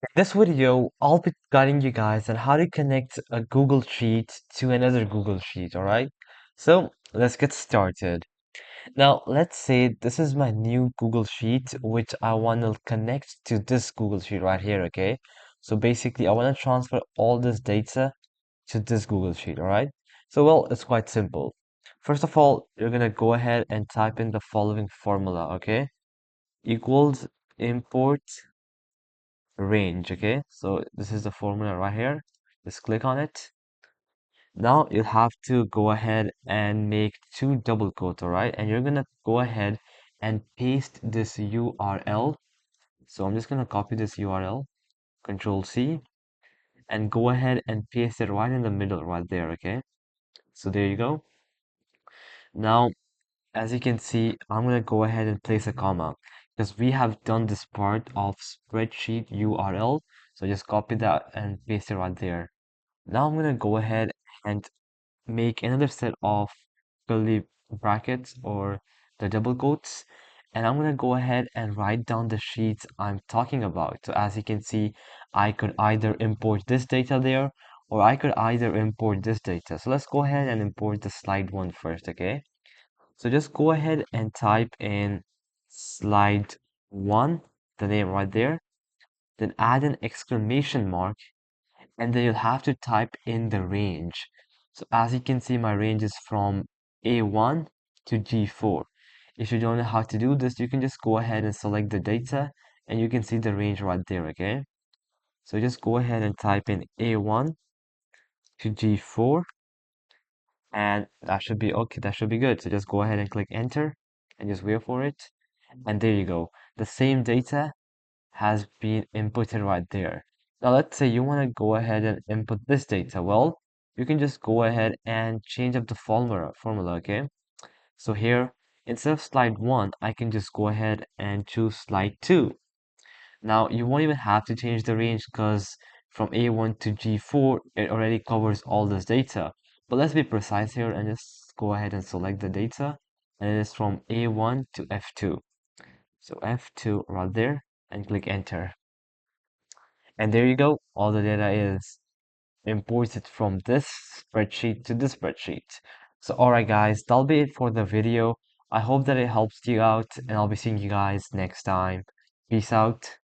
In this video, I'll be guiding you guys on how to connect a Google Sheet to another Google Sheet, alright? So let's get started. Now, let's say this is my new Google Sheet, which I want to connect to this Google Sheet right here, okay? So basically, I want to transfer all this data to this Google Sheet, alright? So, well, it's quite simple. First of all, you're gonna go ahead and type in the following formula, okay? Equals import range. Okay, so this is the formula right here. Just click on it. Now you have to go ahead and make two double quotes, all right? And you're gonna go ahead and paste this URL. So I'm just gonna copy this URL, Control C, and go ahead and paste it right in the middle right there, okay? So there you go. Now, as you can see, I'm gonna go ahead and place a comma because we have done this part of spreadsheet URL. So just copy that and paste it right there. Now I'm gonna go ahead and make another set of curly brackets or the double quotes, and I'm gonna go ahead and write down the sheets I'm talking about. So as you can see, I could either import this data there, or I could either import this data. So let's go ahead and import the slide one first, okay? So just go ahead and type in slide one, the name right there, then add an exclamation mark, and then you'll have to type in the range. So as you can see, my range is from A1 to G4. If you don't know how to do this, you can just go ahead and select the data and you can see the range right there, okay? So just go ahead and type in A1 to G4 and that should be okay, that should be good. So just go ahead and click enter and just wait for it. And there you go. The same data has been inputted right there. Now let's say you want to go ahead and input this data. Well, you can just go ahead and change up the formula, okay? So here, instead of slide 1, I can just go ahead and choose slide 2. Now you won't even have to change the range because from A1 to G4, it already covers all this data. But let's be precise here and just go ahead and select the data. And it is from A1 to F2. So F2 right there and click enter. And there you go. All the data is imported from this spreadsheet to this spreadsheet. So, alright guys, that'll be it for the video. I hope that it helps you out and I'll be seeing you guys next time. Peace out.